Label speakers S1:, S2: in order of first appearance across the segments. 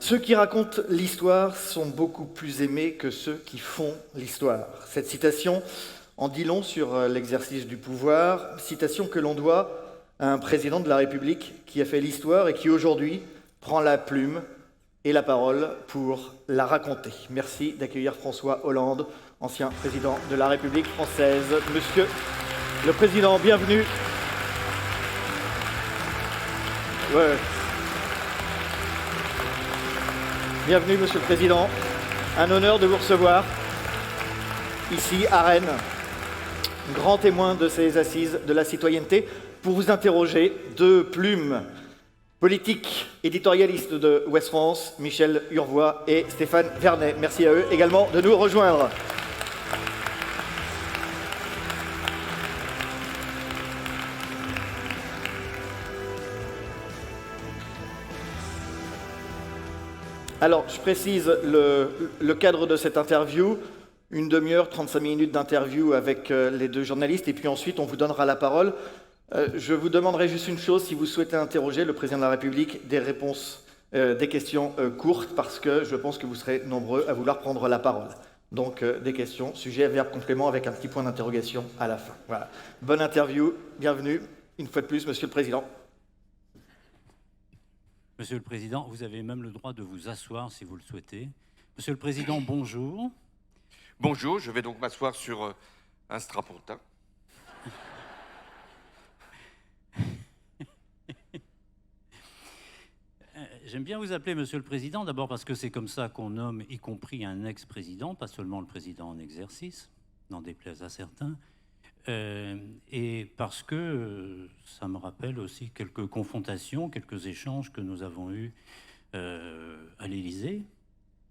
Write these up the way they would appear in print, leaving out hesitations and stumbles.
S1: Ceux qui racontent l'histoire sont beaucoup plus aimés que ceux qui font l'histoire. Cette citation en dit long sur l'exercice du pouvoir, citation que l'on doit à un président de la République qui a fait l'histoire et qui aujourd'hui prend la plume et la parole pour la raconter. Merci d'accueillir François Hollande, ancien président de la République française. Monsieur le Président, bienvenue. Ouais. Bienvenue, Monsieur le Président. Un honneur de vous recevoir ici à Rennes, grand témoin de ces assises de la citoyenneté, pour vous interroger deux plumes politiques, éditorialistes de Ouest France, Michel Urvoas et Stéphane Vernet. Merci à eux également de nous rejoindre. Alors, je précise le cadre de cette interview. Une demi-heure, 35 minutes d'interview avec les deux journalistes, et puis ensuite on vous donnera la parole. Je vous demanderai juste une chose, si vous souhaitez interroger le Président de la République, des réponses, des questions courtes, parce que je pense que vous serez nombreux à vouloir prendre la parole. Donc des questions, sujet, verbe, complément, avec un petit point d'interrogation à la fin. Voilà. Bonne interview, bienvenue, une fois de plus, Monsieur le Président.
S2: Monsieur le Président, vous avez même le droit de vous asseoir si vous le souhaitez. Monsieur le Président, bonjour.
S3: Bonjour, je vais donc m'asseoir sur un strapontin.
S2: J'aime bien vous appeler Monsieur le Président, d'abord parce que c'est comme ça qu'on nomme, y compris un ex-président, pas seulement le président en exercice, n'en déplaise à certains, et parce que ça me rappelle aussi quelques confrontations, quelques échanges que nous avons eus à l'Élysée,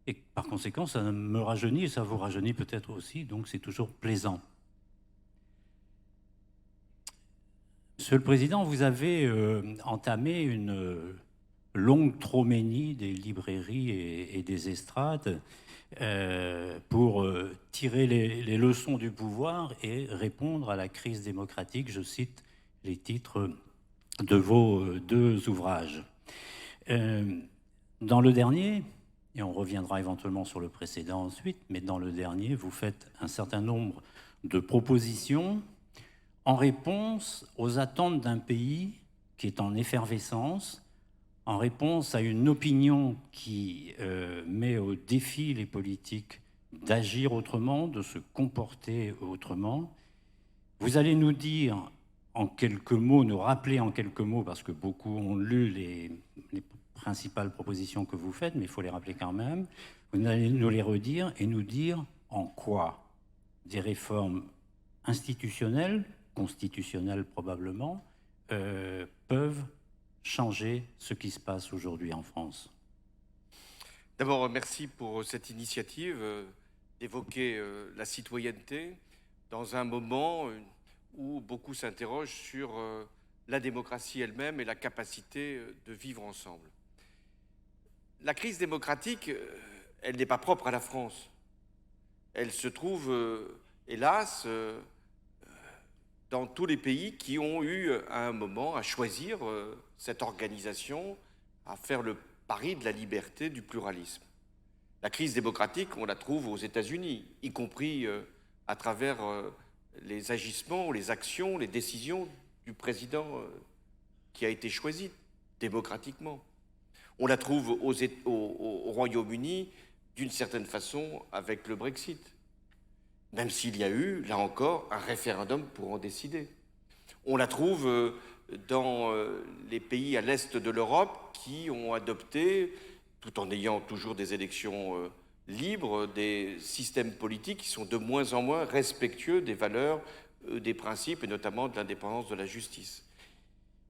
S2: et par conséquent, ça me rajeunit, et ça vous rajeunit peut-être aussi, donc c'est toujours plaisant. Monsieur le Président, vous avez entamé une longue troménie des librairies et des estrades pour tirer les leçons du pouvoir et répondre à la crise démocratique. Je cite les titres de vos deux ouvrages. Dans le dernier, et on reviendra éventuellement sur le précédent ensuite, mais dans le dernier, vous faites un certain nombre de propositions en réponse aux attentes d'un pays qui est en effervescence, en réponse à une opinion qui met au défi les politiques d'agir autrement, de se comporter autrement. Vous allez nous dire en quelques mots, nous rappeler en quelques mots, parce que beaucoup ont lu les principales propositions que vous faites, mais il faut les rappeler quand même. Vous allez nous les redire et nous dire en quoi des réformes institutionnelles, constitutionnelles probablement, peuvent changer ce qui se passe aujourd'hui en France.
S3: D'abord, merci pour cette initiative d'évoquer la citoyenneté dans un moment où beaucoup s'interrogent sur la démocratie elle-même et la capacité de vivre ensemble. La crise démocratique, elle n'est pas propre à la France. Elle se trouve, hélas, dans tous les pays qui ont eu à un moment à choisir cette organisation, à faire le pari de la liberté, du pluralisme. La crise démocratique, on la trouve aux États-Unis, y compris à travers les agissements, les actions, les décisions du président qui a été choisi démocratiquement. On la trouve au Royaume-Uni, d'une certaine façon, avec le Brexit. Même s'il y a eu, là encore, un référendum pour en décider. On la trouve dans les pays à l'est de l'Europe qui ont adopté, tout en ayant toujours des élections libres, des systèmes politiques qui sont de moins en moins respectueux des valeurs, des principes, et notamment de l'indépendance de la justice.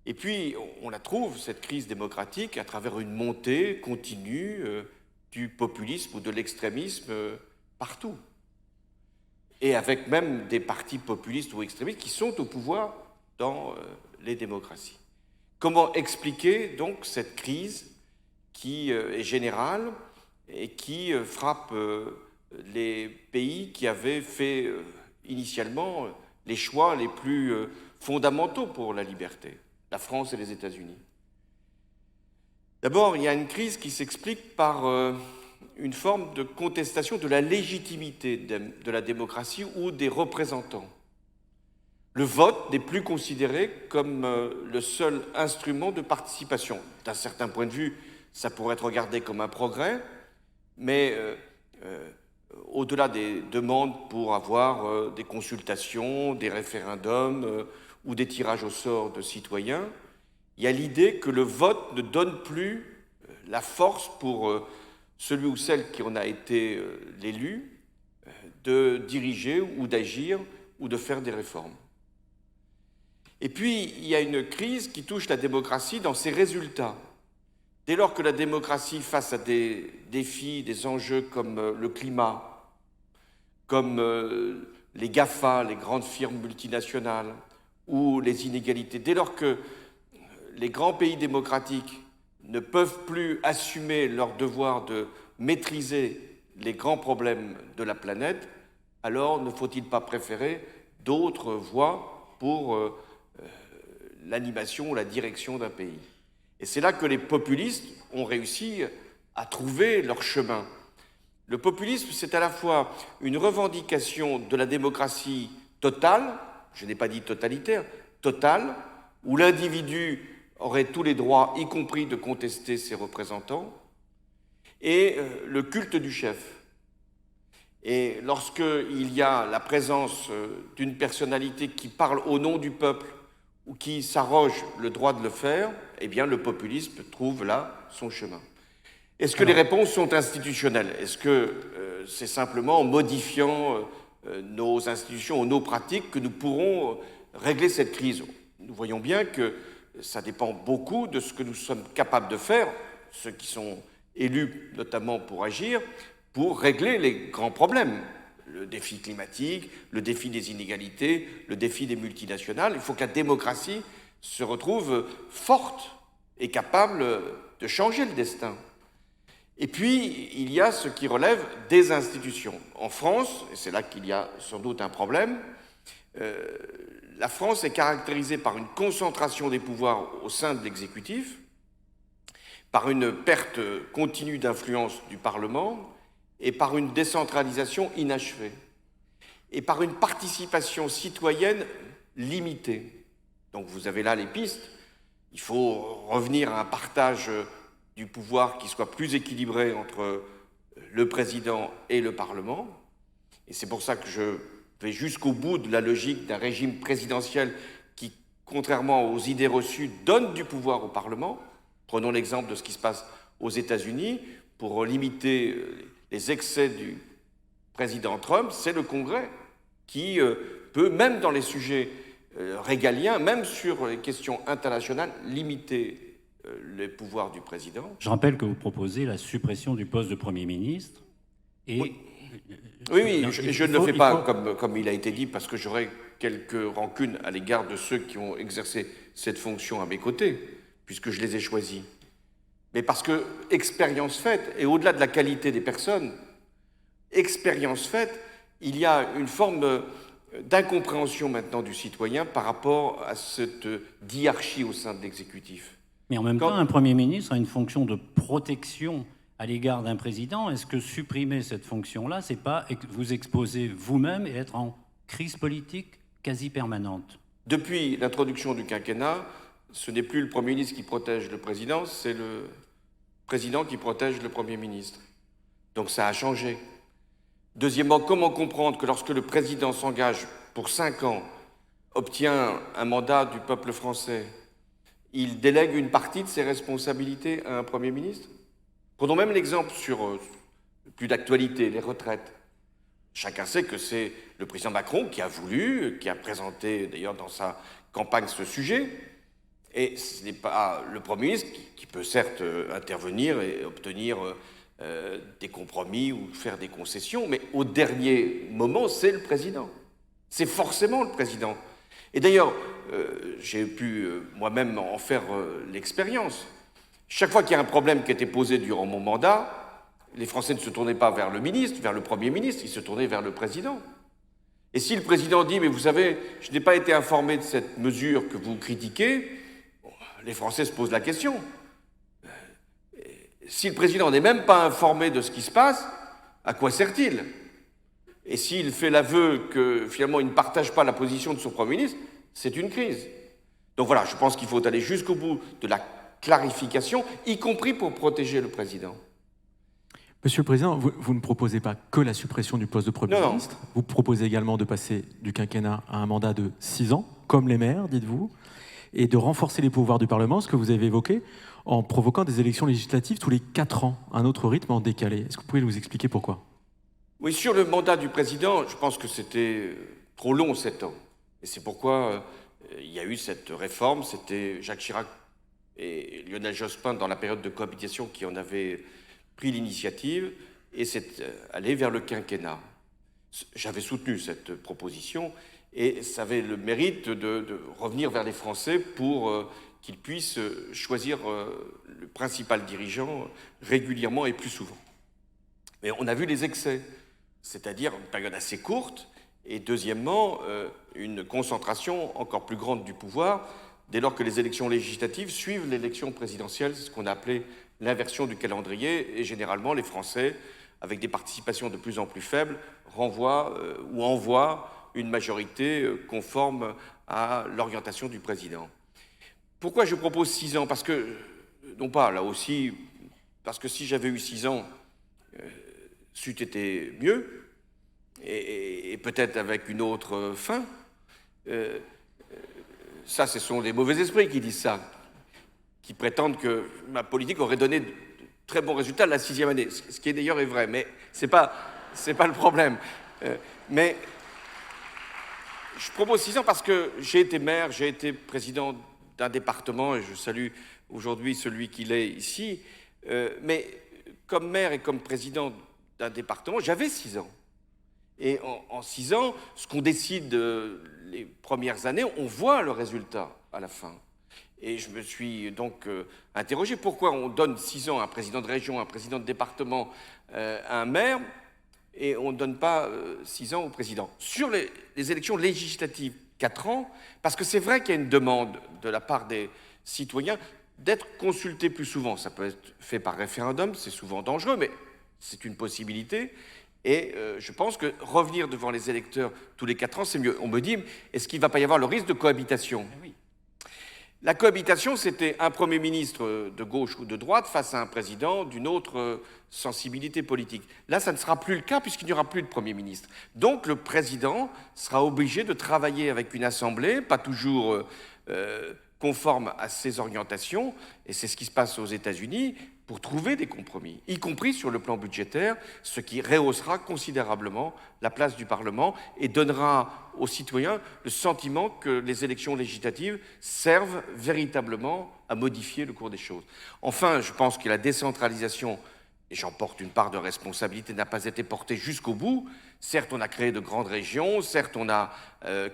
S3: Et puis, on la trouve, cette crise démocratique, à travers une montée continue du populisme ou de l'extrémisme partout. Et avec même des partis populistes ou extrémistes qui sont au pouvoir dans les démocraties. Comment expliquer donc cette crise qui est générale et qui frappe les pays qui avaient fait initialement les choix les plus fondamentaux pour la liberté, la France et les États-Unis? D'abord, il y a une crise qui s'explique par une forme de contestation de la légitimité de la démocratie ou des représentants. Le vote n'est plus considéré comme le seul instrument de participation. D'un certain point de vue, ça pourrait être regardé comme un progrès, mais au-delà des demandes pour avoir des consultations, des référendums ou des tirages au sort de citoyens, il y a l'idée que le vote ne donne plus la force pour celui ou celle qui en a été l'élu de diriger ou d'agir ou de faire des réformes. Et puis, il y a une crise qui touche la démocratie dans ses résultats. Dès lors que la démocratie, face à des défis, des enjeux comme le climat, comme les GAFA, les grandes firmes multinationales, ou les inégalités, dès lors que les grands pays démocratiques ne peuvent plus assumer leur devoir de maîtriser les grands problèmes de la planète, alors ne faut-il pas préférer d'autres voies pour l'animation ou la direction d'un pays? Et c'est là que les populistes ont réussi à trouver leur chemin. Le populisme, c'est à la fois une revendication de la démocratie totale, je n'ai pas dit totalitaire, totale, où l'individu aurait tous les droits, y compris de contester ses représentants, et le culte du chef. Et lorsqu'il y a la présence d'une personnalité qui parle au nom du peuple ou qui s'arroge le droit de le faire, eh bien le populisme trouve là son chemin. Est-ce que les réponses sont institutionnelles? Est-ce que c'est simplement en modifiant nos institutions ou nos pratiques que nous pourrons régler cette crise? Nous voyons bien que ça dépend beaucoup de ce que nous sommes capables de faire, ceux qui sont élus notamment pour agir, pour régler les grands problèmes. Le défi climatique, le défi des inégalités, le défi des multinationales. Il faut que la démocratie se retrouve forte et capable de changer le destin. Et puis, il y a ce qui relève des institutions. En France, et c'est là qu'il y a sans doute un problème, la France est caractérisée par une concentration des pouvoirs au sein de l'exécutif, par une perte continue d'influence du Parlement et par une décentralisation inachevée, et par une participation citoyenne limitée. Donc vous avez là les pistes. Il faut revenir à un partage du pouvoir qui soit plus équilibré entre le président et le Parlement. Et c'est pour ça que je vais jusqu'au bout de la logique d'un régime présidentiel qui, contrairement aux idées reçues, donne du pouvoir au Parlement. Prenons l'exemple de ce qui se passe aux États-Unis. Pour limiter les excès du président Trump, c'est le Congrès qui peut, même dans les sujets régaliens, même sur les questions internationales, limiter les pouvoirs du président.
S2: Je rappelle que vous proposez la suppression du poste de Premier ministre. Et
S3: oui, je ne le fais pas comme il a été dit, parce que j'aurais quelques rancunes à l'égard de ceux qui ont exercé cette fonction à mes côtés, puisque je les ai choisis. Mais parce que, expérience faite, et au-delà de la qualité des personnes, expérience faite, il y a une forme d'incompréhension maintenant du citoyen par rapport à cette diarchie au sein de l'exécutif.
S2: Mais en même temps, un Premier ministre a une fonction de protection à l'égard d'un président. Est-ce que supprimer cette fonction-là, c'est pas vous exposer vous-même et être en crise politique quasi permanente?
S3: Depuis l'introduction du quinquennat, ce n'est plus le Premier ministre qui protège le président, c'est le président qui protège le Premier ministre. Donc ça a changé. Deuxièmement, comment comprendre que lorsque le président s'engage pour 5 ans, obtient un mandat du peuple français, il délègue une partie de ses responsabilités à un Premier ministre? Prenons même l'exemple sur plus d'actualité, les retraites. Chacun sait que c'est le président Macron qui a voulu, qui a présenté d'ailleurs dans sa campagne ce sujet, et ce n'est pas le Premier ministre qui peut certes intervenir et obtenir des compromis ou faire des concessions, mais au dernier moment, c'est le président. C'est forcément le président. Et d'ailleurs, j'ai pu moi-même en faire l'expérience. Chaque fois qu'il y a un problème qui a été posé durant mon mandat, les Français ne se tournaient pas vers le ministre, vers le Premier ministre, ils se tournaient vers le président. Et si le président dit « mais vous savez, je n'ai pas été informé de cette mesure que vous critiquez », les Français se posent la question. si le président n'est même pas informé de ce qui se passe, à quoi sert-il? Et s'il fait l'aveu que finalement il ne partage pas la position de son Premier ministre, c'est une crise. Donc voilà, je pense qu'il faut aller jusqu'au bout de la clarification, y compris pour protéger le président.
S4: Monsieur le Président, vous ne proposez pas que la suppression du poste de Premier ministre, vous proposez également de passer du quinquennat à un mandat de 6 ans, comme les maires, dites-vous, et de renforcer les pouvoirs du Parlement, ce que vous avez évoqué, en provoquant des élections législatives tous les 4 ans, un autre rythme en décalé. Est-ce que vous pouvez nous expliquer pourquoi?
S3: Oui, sur le mandat du président, je pense que c'était trop long, 7 ans. Et c'est pourquoi il y a eu cette réforme. C'était Jacques Chirac et Lionel Jospin, dans la période de cohabitation, qui en avaient pris l'initiative, et c'est allé vers le quinquennat. J'avais soutenu cette proposition, et ça avait le mérite de revenir vers les Français pour qu'ils puissent choisir le principal dirigeant régulièrement et plus souvent. Mais on a vu les excès, c'est-à-dire une période assez courte, et deuxièmement, une concentration encore plus grande du pouvoir, dès lors que les élections législatives suivent l'élection présidentielle, c'est ce qu'on a appelé l'inversion du calendrier, et généralement les Français, avec des participations de plus en plus faibles, renvoient ou envoient une majorité conforme à l'orientation du président. Pourquoi je propose 6 ans? Parce que, non pas là aussi, parce que si j'avais eu 6 ans, c'eût été mieux, et peut-être avec une autre fin. Ça, ce sont les mauvais esprits qui disent ça, qui prétendent que ma politique aurait donné de très bons résultats la 6e année, ce qui d'ailleurs est vrai, mais c'est pas le problème. Mais je propose 6 ans parce que j'ai été maire, j'ai été président d'un département, et je salue aujourd'hui celui qu'il est ici, mais comme maire et comme président d'un département, j'avais 6 ans. Et en 6 ans, ce qu'on décide les premières années, on voit le résultat à la fin. Et je me suis donc interrogé pourquoi on donne 6 ans à un président de région, à un président de département, à un maire, et on ne donne pas 6 ans au président. Sur les élections législatives, 4 ans, parce que c'est vrai qu'il y a une demande de la part des citoyens d'être consultés plus souvent. Ça peut être fait par référendum, c'est souvent dangereux, mais c'est une possibilité. Et je pense que revenir devant les électeurs tous les 4 ans, c'est mieux. On me dit, est-ce qu'il ne va pas y avoir le risque de cohabitation?
S2: Oui.
S3: La cohabitation, c'était un Premier ministre de gauche ou de droite face à un président d'une autre sensibilité politique. Là, ça ne sera plus le cas puisqu'il n'y aura plus de Premier ministre. Donc le président sera obligé de travailler avec une assemblée, pas toujours conforme à ses orientations, et c'est ce qui se passe aux États-Unis, pour trouver des compromis, y compris sur le plan budgétaire, ce qui rehaussera considérablement la place du Parlement et donnera aux citoyens le sentiment que les élections législatives servent véritablement à modifier le cours des choses. Enfin, je pense que la décentralisation, et j'en porte une part de responsabilité, n'a pas été portée jusqu'au bout. Certes, on a créé de grandes régions, certes, on a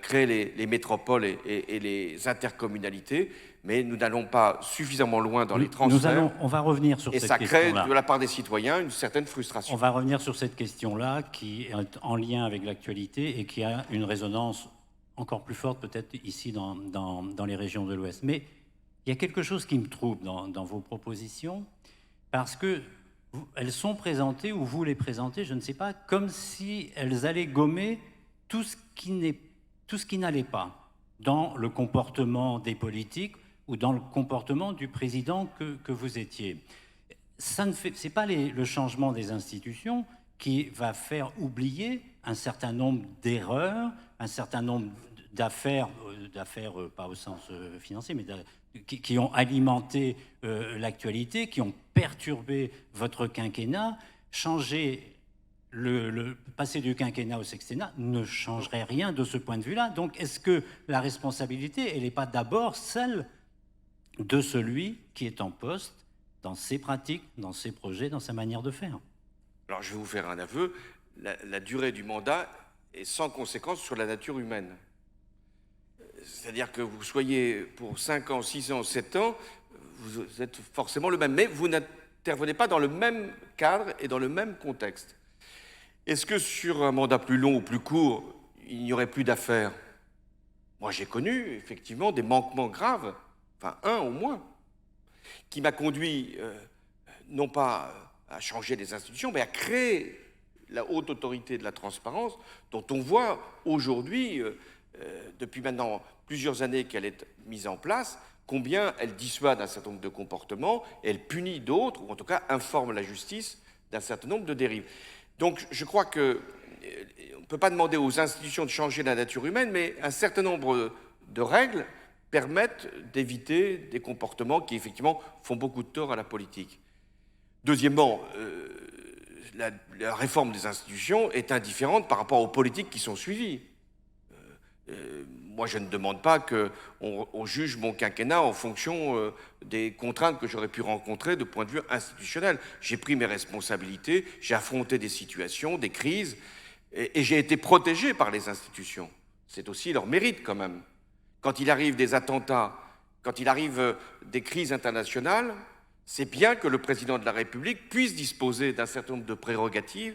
S3: créé les métropoles et les intercommunalités, mais nous n'allons pas suffisamment loin dans les transferts.
S2: On va revenir sur cette question-là.
S3: Et ça crée, de la part des citoyens, une certaine frustration.
S2: On va revenir sur cette question-là, qui est en lien avec l'actualité et qui a une résonance encore plus forte, peut-être ici dans les régions de l'Ouest. Mais il y a quelque chose qui me trouble dans vos propositions, parce que elles sont présentées, ou vous les présentez, je ne sais pas, comme si elles allaient gommer tout ce qui n'allait pas dans le comportement des politiques ou dans le comportement du président que vous étiez. Ce n'est pas le changement des institutions qui va faire oublier un certain nombre d'erreurs, un certain nombre d'affaires, pas au sens financier, mais qui ont alimenté l'actualité, qui ont perturbé votre quinquennat. Changer passer du quinquennat au sextennat ne changerait rien de ce point de vue-là. Donc, est-ce que la responsabilité, elle n'est pas d'abord celle de celui qui est en poste dans ses pratiques, dans ses projets, dans sa manière de faire?
S3: Alors, je vais vous faire un aveu. La durée du mandat est sans conséquence sur la nature humaine. C'est-à-dire que vous soyez pour 5 ans, 6 ans, 7 ans, vous êtes forcément le même, mais vous n'intervenez pas dans le même cadre et dans le même contexte. Est-ce que sur un mandat plus long ou plus court, il n'y aurait plus d'affaires? Moi, j'ai connu effectivement des manquements graves, enfin un au moins, qui m'a conduit non pas à changer les institutions, mais à créer la haute autorité de la transparence, dont on voit aujourd'hui, depuis maintenant plusieurs années qu'elle est mise en place, combien elle dissuade un certain nombre de comportements, et elle punit d'autres, ou en tout cas informe la justice d'un certain nombre de dérives. Donc je crois que on ne peut pas demander aux institutions de changer la nature humaine, mais un certain nombre de règles permettent d'éviter des comportements qui, effectivement, font beaucoup de tort à la politique. Deuxièmement, la réforme des institutions est indifférente par rapport aux politiques qui sont suivies. Moi, je ne demande pas qu'on juge mon quinquennat en fonction des contraintes que j'aurais pu rencontrer de point de vue institutionnel. J'ai pris mes responsabilités, j'ai affronté des situations, des crises, et j'ai été protégé par les institutions. C'est aussi leur mérite quand même. Quand il arrive des attentats, quand il arrive des crises internationales, c'est bien que le président de la République puisse disposer d'un certain nombre de prérogatives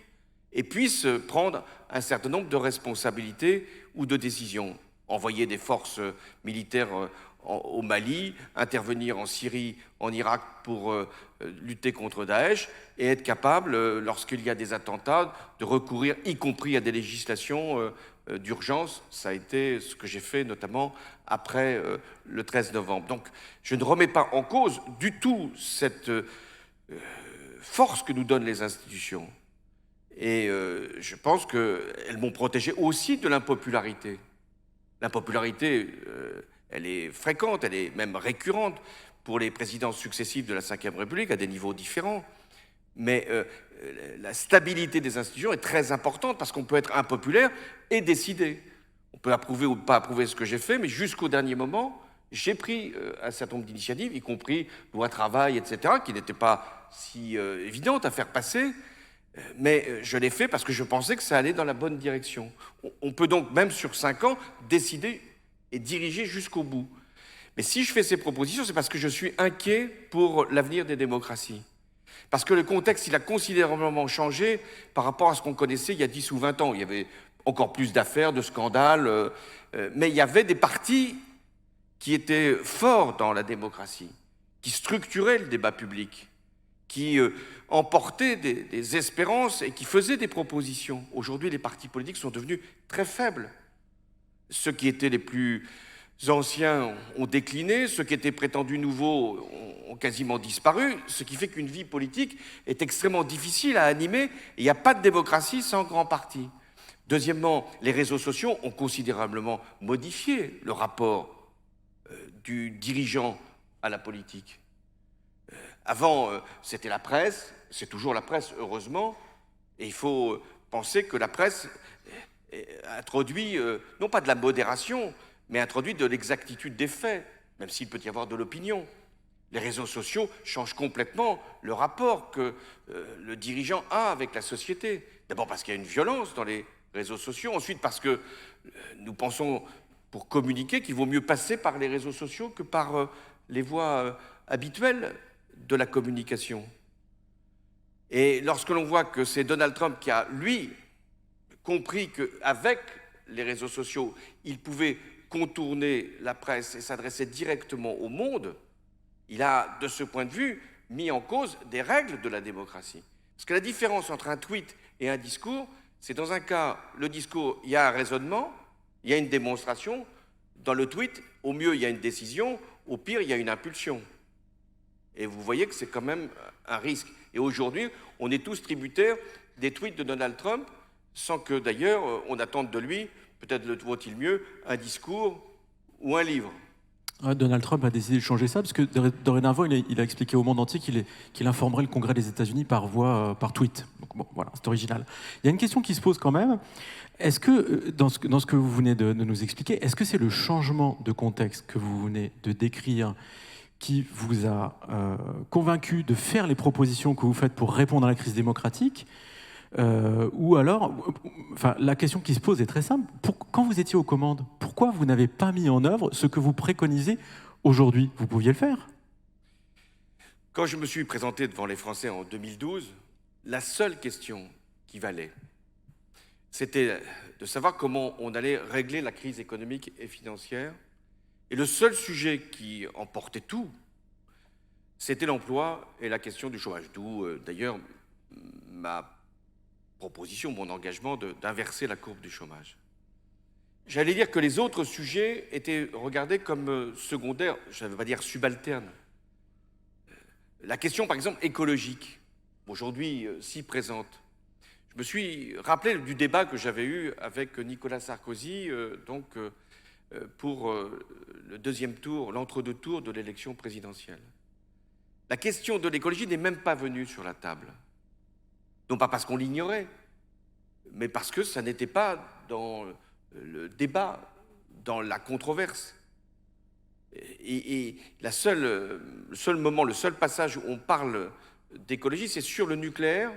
S3: et puisse prendre un certain nombre de responsabilités ou de décisions. Envoyer des forces militaires au Mali, intervenir en Syrie, en Irak pour lutter contre Daesh, et être capable, lorsqu'il y a des attentats, de recourir, y compris à des législations d'urgence. Ça a été ce que j'ai fait notamment après le 13 novembre. Donc je ne remets pas en cause du tout cette force que nous donnent les institutions. Et je pense qu'elles m'ont protégé aussi de l'impopularité. L'impopularité, elle est fréquente, elle est même récurrente pour les présidents successifs de la Ve République à des niveaux différents. Mais la stabilité des institutions est très importante parce qu'on peut être impopulaire et décider. On peut approuver ou pas approuver ce que j'ai fait, mais jusqu'au dernier moment, j'ai pris un certain nombre d'initiatives, y compris loi travail, etc., qui n'étaient pas si évidentes à faire passer. Mais je l'ai fait parce que je pensais que ça allait dans la bonne direction. On peut donc, même sur 5 ans, décider et diriger jusqu'au bout. Mais si je fais ces propositions, c'est parce que je suis inquiet pour l'avenir des démocraties. Parce que le contexte, il a considérablement changé par rapport à ce qu'on connaissait il y a 10 ou 20 ans. Il y avait encore plus d'affaires, de scandales, mais il y avait des partis qui étaient forts dans la démocratie, qui structuraient le débat public, qui emportaient des espérances et qui faisaient des propositions. Aujourd'hui, les partis politiques sont devenus très faibles. Ceux qui étaient les plus anciens ont décliné, ceux qui étaient prétendus nouveaux ont quasiment disparu, ce qui fait qu'une vie politique est extrêmement difficile à animer, et il n'y a pas de démocratie sans grand parti. Deuxièmement, les réseaux sociaux ont considérablement modifié le rapport du dirigeant à la politique. Avant, c'était la presse, c'est toujours la presse, heureusement, et il faut penser que la presse introduit, non pas de la modération, mais introduit de l'exactitude des faits, même s'il peut y avoir de l'opinion. Les réseaux sociaux changent complètement le rapport que le dirigeant a avec la société. D'abord parce qu'il y a une violence dans les réseaux sociaux, ensuite parce que nous pensons, pour communiquer, qu'il vaut mieux passer par les réseaux sociaux que par les voies habituelles de la communication. Et lorsque l'on voit que c'est Donald Trump qui a, lui, compris qu'avec les réseaux sociaux, il pouvait contourner la presse et s'adresser directement au monde, il a, de ce point de vue, mis en cause des règles de la démocratie. Parce que la différence entre un tweet et un discours, c'est dans un cas, le discours, il y a un raisonnement, il y a une démonstration. Dans le tweet, au mieux, il y a une décision, au pire, il y a une impulsion. Et vous voyez que c'est quand même un risque. Et aujourd'hui, on est tous tributaires des tweets de Donald Trump, sans que d'ailleurs on attende de lui, peut-être le vaut-il mieux, un discours ou un livre.
S4: Donald Trump a décidé de changer ça, parce que dorénavant, il a expliqué au monde entier qu'il informerait le Congrès des États-Unis par tweet. Donc bon, voilà, c'est original. Il y a une question qui se pose quand même. Est-ce que, dans ce que vous venez de nous expliquer, est-ce que c'est le changement de contexte que vous venez de décrire qui vous a convaincu de faire les propositions que vous faites pour répondre à la crise démocratique, ou alors, enfin, la question qui se pose est très simple. Quand vous étiez aux commandes, pourquoi vous n'avez pas mis en œuvre ce que vous préconisez aujourd'hui? Vous pouviez le faire.
S3: Quand je me suis présenté devant les Français en 2012, la seule question qui valait, c'était de savoir comment on allait régler la crise économique et financière. Et le seul sujet qui emportait tout, c'était l'emploi et la question du chômage. D'où, d'ailleurs, ma proposition, mon engagement d'inverser la courbe du chômage. J'allais dire que les autres sujets étaient regardés comme secondaires, je ne veux pas dire subalternes. La question, par exemple, écologique, aujourd'hui si présente. Je me suis rappelé du débat que j'avais eu avec Nicolas Sarkozy, pour le deuxième tour, l'entre-deux tours de l'élection présidentielle. La question de l'écologie n'est même pas venue sur la table. Non pas parce qu'on l'ignorait, mais parce que ça n'était pas dans le débat, dans la controverse. Et le seul moment, le seul passage où on parle d'écologie, c'est sur le nucléaire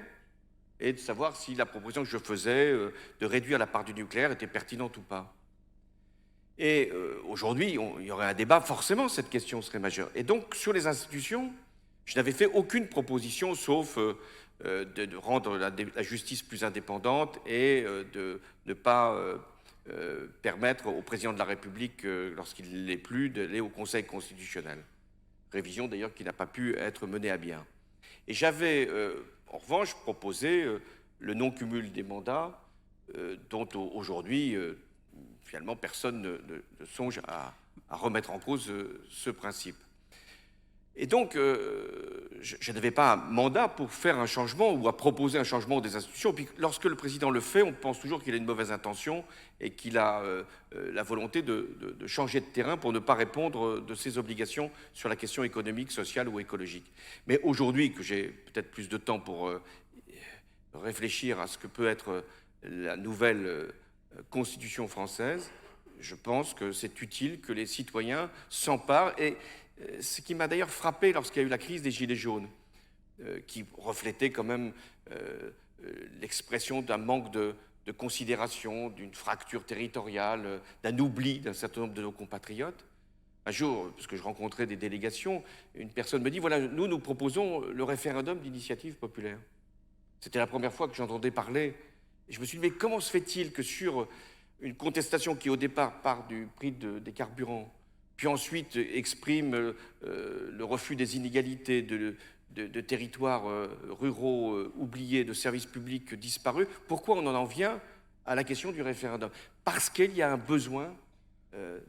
S3: et de savoir si la proposition que je faisais de réduire la part du nucléaire était pertinente ou pas. Et aujourd'hui, il y aurait un débat, forcément, cette question serait majeure. Et donc, sur les institutions, je n'avais fait aucune proposition, sauf de rendre la justice plus indépendante et de ne pas permettre au président de la République, lorsqu'il ne l'est plus, d'aller au Conseil constitutionnel. Révision, d'ailleurs, qui n'a pas pu être menée à bien. Et j'avais, en revanche, proposé le non-cumul des mandats, dont aujourd'hui, finalement, personne ne songe à remettre en cause ce principe. Et donc, je n'avais pas un mandat pour faire un changement ou à proposer un changement des institutions. Puis lorsque le président le fait, on pense toujours qu'il a une mauvaise intention et qu'il a la volonté de changer de terrain pour ne pas répondre de ses obligations sur la question économique, sociale ou écologique. Mais aujourd'hui, que j'ai peut-être plus de temps pour réfléchir à ce que peut être la nouvelle Constitution française, je pense que c'est utile que les citoyens s'emparent. Et ce qui m'a d'ailleurs frappé lorsqu'il y a eu la crise des Gilets jaunes, qui reflétait quand même l'expression d'un manque de considération, d'une fracture territoriale, d'un oubli d'un certain nombre de nos compatriotes. Un jour, parce que je rencontrais des délégations, une personne me dit, voilà, nous proposons le référendum d'initiative populaire. C'était la première fois que j'entendais parler. Et je me suis dit, mais comment se fait-il que sur une contestation qui au départ part du prix des carburants, puis ensuite exprime le refus des inégalités de territoires ruraux oubliés, de services publics disparus, pourquoi on en vient à la question du référendum? Parce qu'il y a un besoin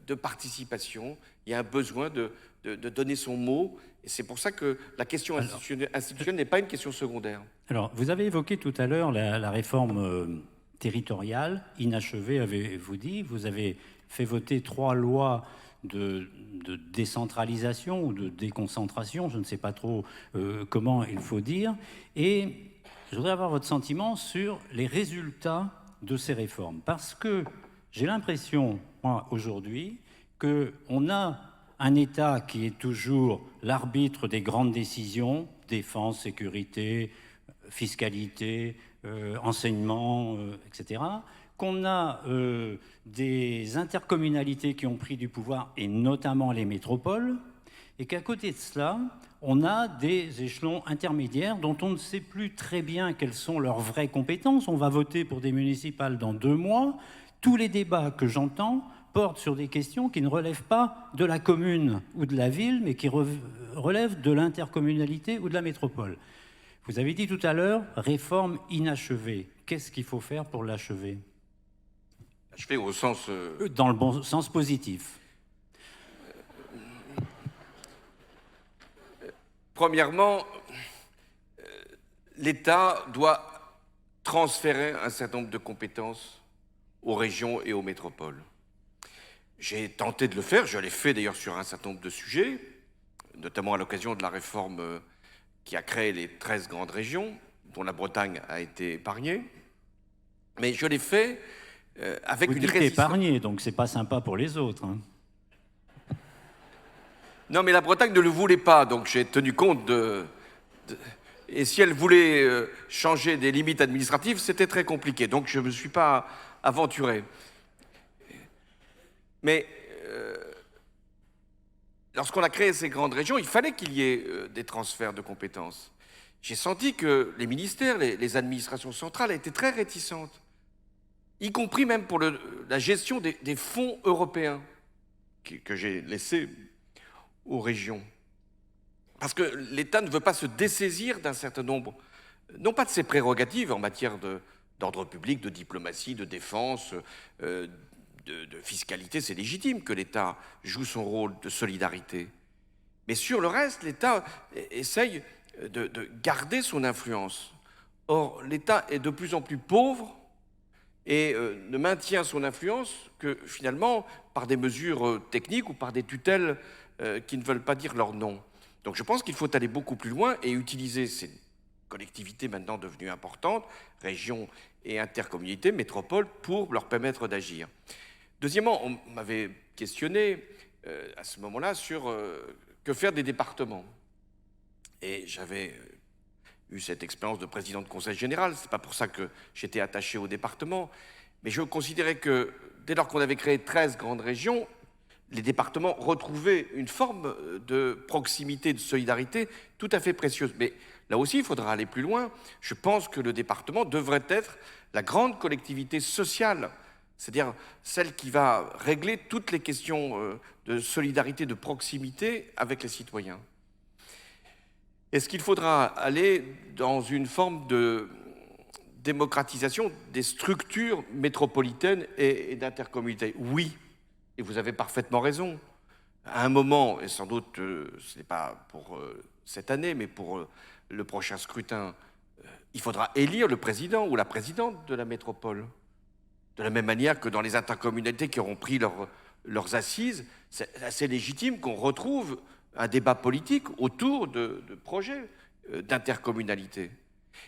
S3: de participation, il y a un besoin de donner son mot, et c'est pour ça que la question institutionnelle n'est pas une question secondaire.
S2: Alors, vous avez évoqué tout à l'heure la réforme territoriale, inachevée, avez-vous dit. Vous avez fait voter 3 lois de décentralisation ou de déconcentration, je ne sais pas trop comment il faut dire. Et je voudrais avoir votre sentiment sur les résultats de ces réformes. Parce que j'ai l'impression, moi, aujourd'hui, qu'on a un État qui est toujours l'arbitre des grandes décisions, défense, sécurité, fiscalité, enseignement, etc., qu'on a des intercommunalités qui ont pris du pouvoir, et notamment les métropoles, et qu'à côté de cela, on a des échelons intermédiaires dont on ne sait plus très bien quelles sont leurs vraies compétences. On va voter pour des municipales dans 2 mois. Tous les débats que j'entends portent sur des questions qui ne relèvent pas de la commune ou de la ville, mais qui relèvent de l'intercommunalité ou de la métropole. Vous avez dit tout à l'heure, réforme inachevée. Qu'est-ce qu'il faut faire pour l'achever ?
S3: Achever au sens...
S2: Dans le bon sens positif.
S3: Premièrement, l'État doit transférer un certain nombre de compétences aux régions et aux métropoles. J'ai tenté de le faire, je l'ai fait d'ailleurs sur un certain nombre de sujets, notamment à l'occasion de la réforme qui a créé les 13 grandes régions, dont la Bretagne a été épargnée. Mais je l'ai fait avec une résistance...
S2: épargné, donc c'est pas sympa pour les autres. Hein.
S3: Non, mais la Bretagne ne le voulait pas, donc j'ai tenu compte Et si elle voulait changer des limites administratives, c'était très compliqué. Donc je ne me suis pas aventuré. Mais lorsqu'on a créé ces grandes régions, il fallait qu'il y ait des transferts de compétences. J'ai senti que les ministères, les administrations centrales étaient très réticentes, y compris même pour la gestion des fonds européens que j'ai laissés aux régions. parce que l'État ne veut pas se dessaisir d'un certain nombre, non pas de ses prérogatives en matière d'ordre public, de diplomatie, de défense, de fiscalité, c'est légitime que l'État joue son rôle de solidarité. Mais sur le reste, l'État essaye de garder son influence. Or, l'État est de plus en plus pauvre et ne maintient son influence que finalement par des mesures techniques ou par des tutelles qui ne veulent pas dire leur nom. Donc je pense qu'il faut aller beaucoup plus loin et utiliser ces collectivités maintenant devenues importantes, régions et intercommunautés, métropoles, pour leur permettre d'agir. Deuxièmement, on m'avait questionné à ce moment-là sur que faire des départements. Et j'avais eu cette expérience de président de conseil général, c'est pas pour ça que j'étais attaché au département, mais je considérais que dès lors qu'on avait créé 13 grandes régions, les départements retrouvaient une forme de proximité, de solidarité tout à fait précieuse. Mais là aussi, il faudra aller plus loin. Je pense que le département devrait être la grande collectivité sociale, c'est-à-dire celle qui va régler toutes les questions de solidarité, de proximité avec les citoyens. Est-ce qu'il faudra aller dans une forme de démocratisation des structures métropolitaines et d'intercommunauté? Oui, et vous avez parfaitement raison. À un moment, et sans doute ce n'est pas pour cette année, mais pour le prochain scrutin, il faudra élire le président ou la présidente de la métropole. De la même manière que dans les intercommunautés qui auront pris leurs assises, c'est assez légitime qu'on retrouve un débat politique autour de projets d'intercommunalité.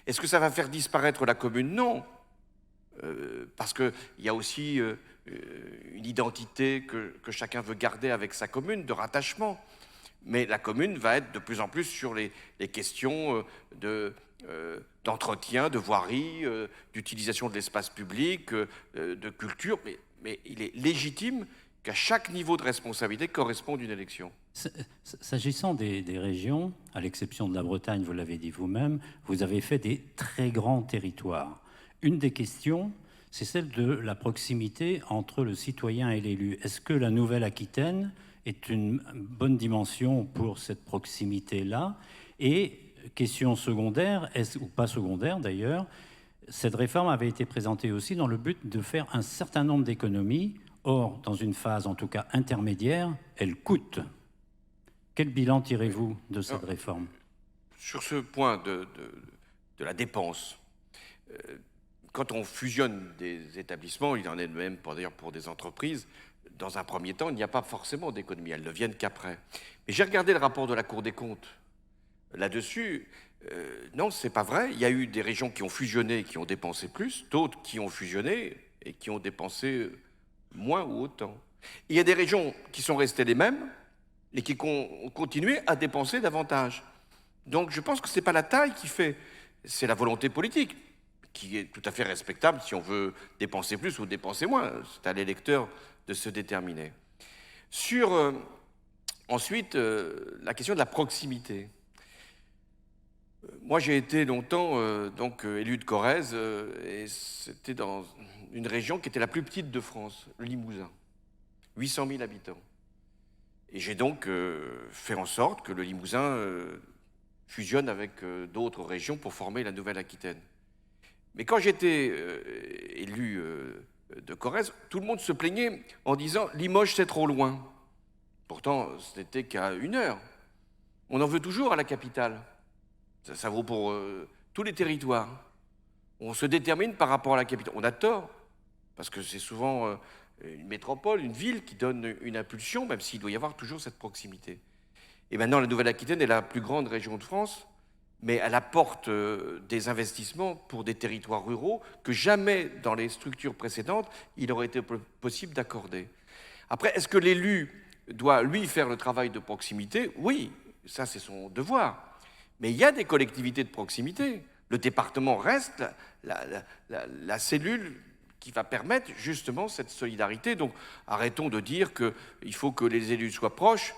S3: Est-ce que ça va faire disparaître la commune? Non. Parce qu'il y a aussi une identité que chacun veut garder avec sa commune, de rattachement. Mais la commune va être de plus en plus sur les questions d'entretien, de voirie, d'utilisation de l'espace public, de culture. Mais il est légitime qu'à chaque niveau de responsabilité corresponde une élection.
S2: S'agissant des régions, à l'exception de la Bretagne, vous l'avez dit vous-même, vous avez fait des très grands territoires. Une des questions, c'est celle de la proximité entre le citoyen et l'élu. Est-ce que la Nouvelle-Aquitaine est une bonne dimension pour cette proximité-là? Et question secondaire, ou pas secondaire d'ailleurs, cette réforme avait été présentée aussi dans le but de faire un certain nombre d'économies. Or, dans une phase en tout cas intermédiaire, elle coûte. Quel bilan tirez-vous de cette réforme?
S3: Sur ce point de la dépense, quand on fusionne des établissements, il en est de même d'ailleurs pour des entreprises, dans un premier temps, il n'y a pas forcément d'économie, elles ne viennent qu'après. Mais j'ai regardé le rapport de la Cour des comptes. Là-dessus, non, c'est pas vrai. Il y a eu des régions qui ont fusionné et qui ont dépensé plus, d'autres qui ont fusionné et qui ont dépensé moins ou autant. Il y a des régions qui sont restées les mêmes et qui ont continué à dépenser davantage. Donc je pense que ce n'est pas la taille qui fait, c'est la volonté politique, qui est tout à fait respectable si on veut dépenser plus ou dépenser moins. C'est à l'électeur de se déterminer. Sur, ensuite, la question de la proximité. Moi, j'ai été longtemps élu de Corrèze, et c'était dans une région qui était la plus petite de France, le Limousin, 800 000 habitants. Et j'ai donc fait en sorte que le Limousin fusionne avec d'autres régions pour former la Nouvelle-Aquitaine. Mais quand j'étais élu de Corrèze, tout le monde se plaignait en disant « Limoges, c'est trop loin ». Pourtant, ce n'était qu'à 1 heure. On en veut toujours à la capitale. Ça vaut pour tous les territoires. On se détermine par rapport à la capitale. On a tort, parce que c'est souvent une métropole, une ville qui donne une impulsion, même s'il doit y avoir toujours cette proximité. Et maintenant, la Nouvelle-Aquitaine est la plus grande région de France, mais elle apporte des investissements pour des territoires ruraux que jamais dans les structures précédentes, il aurait été possible d'accorder. Après, est-ce que l'élu doit, lui, faire le travail de proximité? Oui, ça c'est son devoir. Mais il y a des collectivités de proximité. Le département reste la cellule qui va permettre justement cette solidarité. Donc arrêtons de dire qu'il faut que les élus soient proches,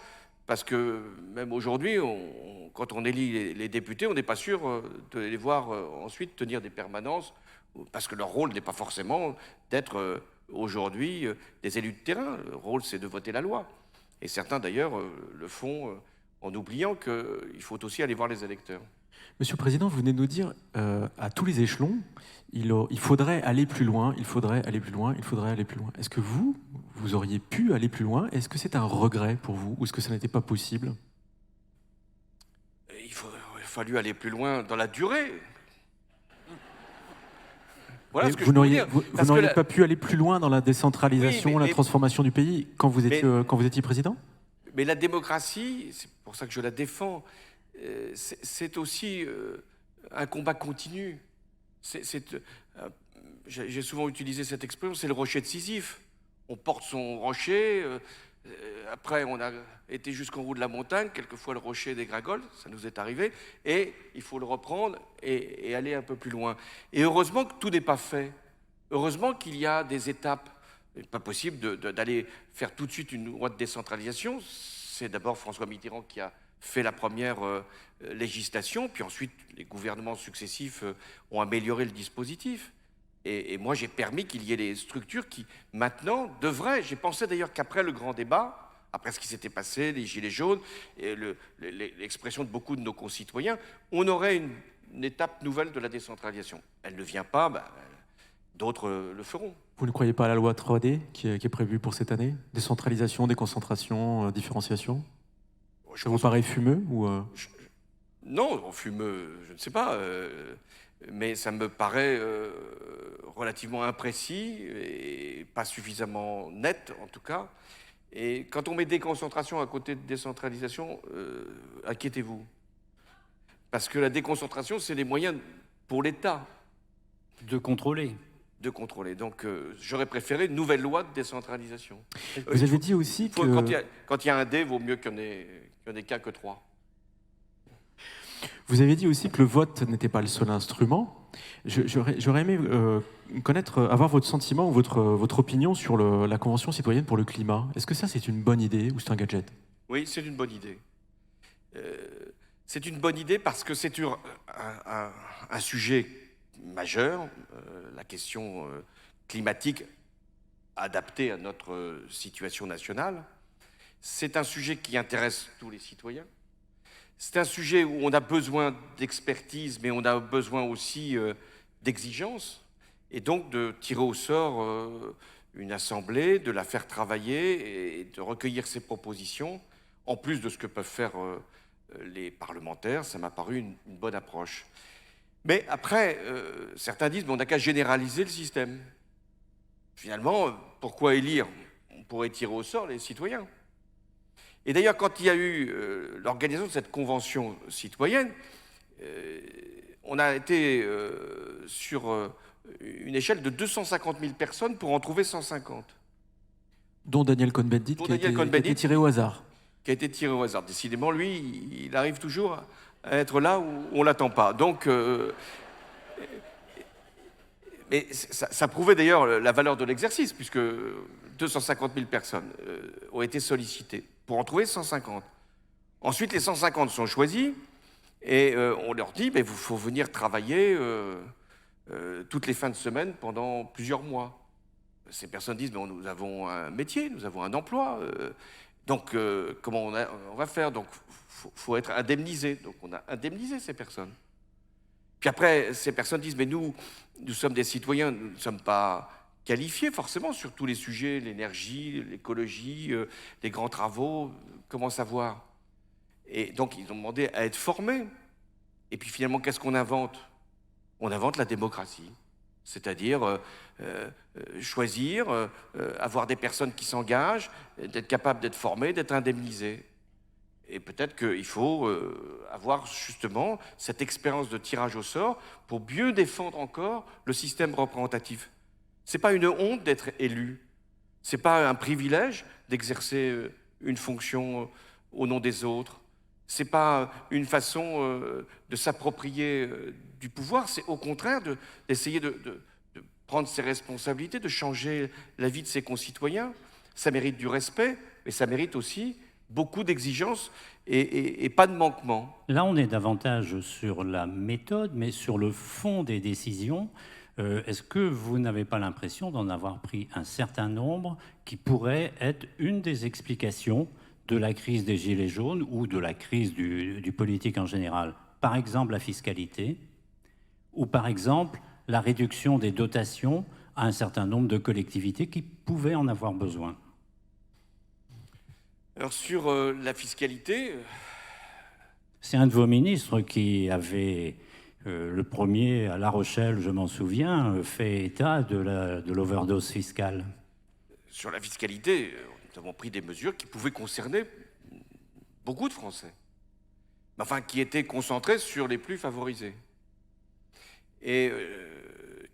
S3: parce que même aujourd'hui, quand on élit les députés, on n'est pas sûr de les voir ensuite tenir des permanences, parce que leur rôle n'est pas forcément d'être aujourd'hui des élus de terrain. Le rôle, c'est de voter la loi. Et certains, d'ailleurs, le font en oubliant qu'il faut aussi aller voir les électeurs.
S4: Monsieur le Président, vous venez de nous dire, à tous les échelons, il faudrait aller plus loin, il faudrait aller plus loin, il faudrait aller plus loin. Est-ce que vous auriez pu aller plus loin? Est-ce que c'est un regret pour vous, ou est-ce que ça n'était pas possible?
S3: Il aurait fallu aller plus loin dans la durée. Voilà ce que
S4: vous
S3: je peux dire.
S4: Vous n'auriez pas pu aller plus loin dans la décentralisation, la transformation du pays quand vous étiez président?
S3: Mais la démocratie, c'est pour ça que je la défends, c'est aussi un combat continu. J'ai souvent utilisé cette expression, c'est le rocher de Sisyphe. On porte son rocher, après on a été jusqu'en haut de la montagne, quelquefois le rocher dégringole, ça nous est arrivé, et il faut le reprendre et aller un peu plus loin. Et heureusement que tout n'est pas fait. Heureusement qu'il y a des étapes. Il n'est pas possible d'aller faire tout de suite une loi de décentralisation. C'est d'abord François Mitterrand qui a fait la première législation, puis ensuite les gouvernements successifs ont amélioré le dispositif. Et moi, j'ai permis qu'il y ait des structures qui, maintenant, devraient... J'ai pensé d'ailleurs qu'après le grand débat, après ce qui s'était passé, les Gilets jaunes, et l'expression de beaucoup de nos concitoyens, on aurait une étape nouvelle de la décentralisation. Elle ne vient pas, d'autres le feront.
S4: Vous ne croyez pas à la loi 3D qui est prévue pour cette année? Décentralisation, déconcentration, différenciation? Ça vous paraît fumeux ou
S3: Non, fumeux, je ne sais pas. Mais ça me paraît relativement imprécis et pas suffisamment net, en tout cas. Et quand on met déconcentration à côté de décentralisation, inquiétez-vous. Parce que la déconcentration, c'est les moyens pour l'État.
S2: De contrôler.
S3: De contrôler. Donc, j'aurais préféré une nouvelle loi de décentralisation.
S4: Vous avez dit aussi que...
S3: Quand il y a un dé, il vaut mieux qu'il n'y en ait qu'un que trois.
S4: Vous avez dit aussi que le vote n'était pas le seul instrument. J'aurais aimé avoir votre sentiment ou votre opinion sur la Convention citoyenne pour le climat. Est-ce que ça, c'est une bonne idée ou c'est un gadget?
S3: Oui, c'est une bonne idée. C'est une bonne idée parce que c'est un sujet majeur, la question climatique adaptée à notre situation nationale. C'est un sujet qui intéresse tous les citoyens. C'est un sujet où on a besoin d'expertise, mais on a besoin aussi d'exigence, et donc de tirer au sort une assemblée, de la faire travailler et de recueillir ses propositions, en plus de ce que peuvent faire les parlementaires. Ça m'a paru une bonne approche. Mais après, certains disent on n'a qu'à généraliser le système. Finalement, pourquoi élire? On pourrait tirer au sort les citoyens. Et d'ailleurs, quand il y a eu l'organisation de cette convention citoyenne, on a été sur une échelle de 250 000 personnes pour en trouver 150.
S4: Dont Daniel Cohn-Bendit, qui a été tiré au hasard.
S3: Qui a été tiré au hasard. Décidément, lui, il arrive toujours à être là où on ne l'attend pas. Donc, mais ça prouvait d'ailleurs la valeur de l'exercice, puisque 250 000 personnes ont été sollicitées pour en trouver 150. Ensuite, les 150 sont choisis et on leur dit il faut venir travailler toutes les fins de semaine pendant plusieurs mois. Ces personnes disent nous avons un métier, nous avons un emploi. Donc, comment on va faire? Donc, faut être indemnisé. Donc, on a indemnisé ces personnes. Puis après, ces personnes disent nous sommes des citoyens, nous ne sommes pas qualifiés forcément sur tous les sujets, l'énergie, l'écologie, les grands travaux, comment savoir? Et donc, ils ont demandé à être formés. Et puis finalement, qu'est-ce qu'on invente? On invente la démocratie. C'est-à-dire choisir, avoir des personnes qui s'engagent, d'être capable d'être formés, d'être indemnisés. Et peut-être qu'il faut avoir justement cette expérience de tirage au sort pour mieux défendre encore le système représentatif. Ce n'est pas une honte d'être élu. Ce n'est pas un privilège d'exercer une fonction au nom des autres. Ce n'est pas une façon de s'approprier du pouvoir. C'est au contraire d'essayer de prendre ses responsabilités, de changer la vie de ses concitoyens. Ça mérite du respect, mais ça mérite aussi beaucoup d'exigences et pas de manquement.
S2: Là, on est davantage sur la méthode, mais sur le fond des décisions. Est-ce que vous n'avez pas l'impression d'en avoir pris un certain nombre qui pourrait être une des explications de la crise des Gilets jaunes ou de la crise du politique en général. Par exemple, la fiscalité, ou par exemple, la réduction des dotations à un certain nombre de collectivités qui pouvaient en avoir besoin.
S3: Alors sur la fiscalité...
S2: C'est un de vos ministres qui avait, le premier à La Rochelle, je m'en souviens, fait état de l'overdose fiscale.
S3: Sur la fiscalité, nous avons pris des mesures qui pouvaient concerner beaucoup de Français, enfin qui étaient concentrées sur les plus favorisés et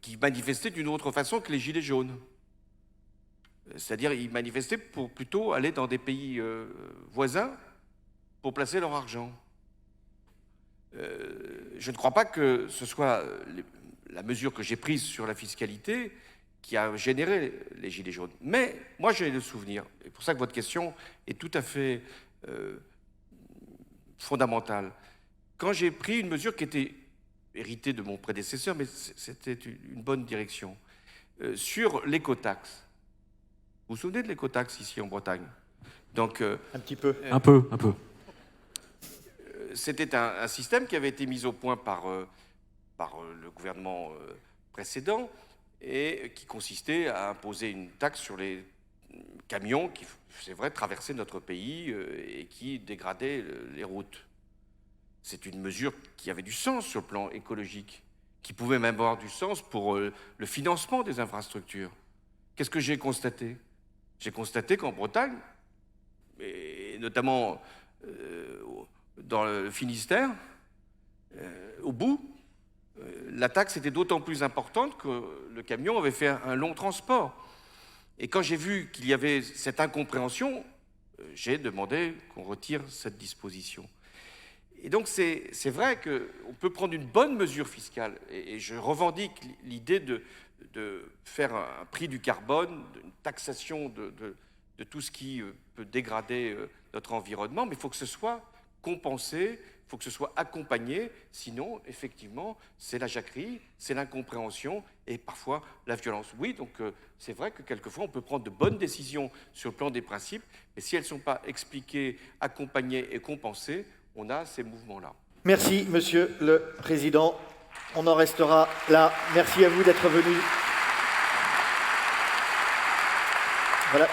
S3: qui manifestaient d'une autre façon que les Gilets jaunes. C'est-à-dire ils manifestaient pour plutôt aller dans des pays voisins pour placer leur argent. Je ne crois pas que ce soit la mesure que j'ai prise sur la fiscalité qui a généré les Gilets jaunes. Mais moi, j'ai le souvenir, et c'est pour ça que votre question est tout à fait fondamentale. Quand j'ai pris une mesure qui était héritée de mon prédécesseur, mais c'était une bonne direction, sur l'écotaxe. Vous vous souvenez de l'écotaxe ici en Bretagne? Donc,
S1: un petit peu.
S4: Un peu.
S3: C'était un système qui avait été mis au point par le gouvernement précédent et qui consistait à imposer une taxe sur les camions qui, c'est vrai, traversaient notre pays et qui dégradaient les routes. C'est une mesure qui avait du sens sur le plan écologique, qui pouvait même avoir du sens pour le financement des infrastructures. Qu'est-ce que j'ai constaté? J'ai constaté qu'en Bretagne, et notamment dans le Finistère, au bout, la taxe était d'autant plus importante que le camion avait fait un long transport. Et quand j'ai vu qu'il y avait cette incompréhension, j'ai demandé qu'on retire cette disposition. Et donc c'est vrai qu'on peut prendre une bonne mesure fiscale, et je revendique l'idée de faire un prix du carbone, une taxation de tout ce qui peut dégrader notre environnement, mais il faut que ce soit compensé, il faut que ce soit accompagné, sinon, effectivement, c'est la jacquerie, c'est l'incompréhension et parfois la violence. Oui, donc c'est vrai que quelquefois, on peut prendre de bonnes décisions sur le plan des principes, mais si elles ne sont pas expliquées, accompagnées et compensées, on a ces mouvements-là.
S1: Merci, Monsieur le Président. On en restera là. Merci à vous d'être venu. Voilà.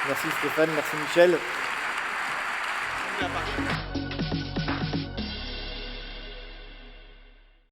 S1: Merci Stéphane, merci Michel.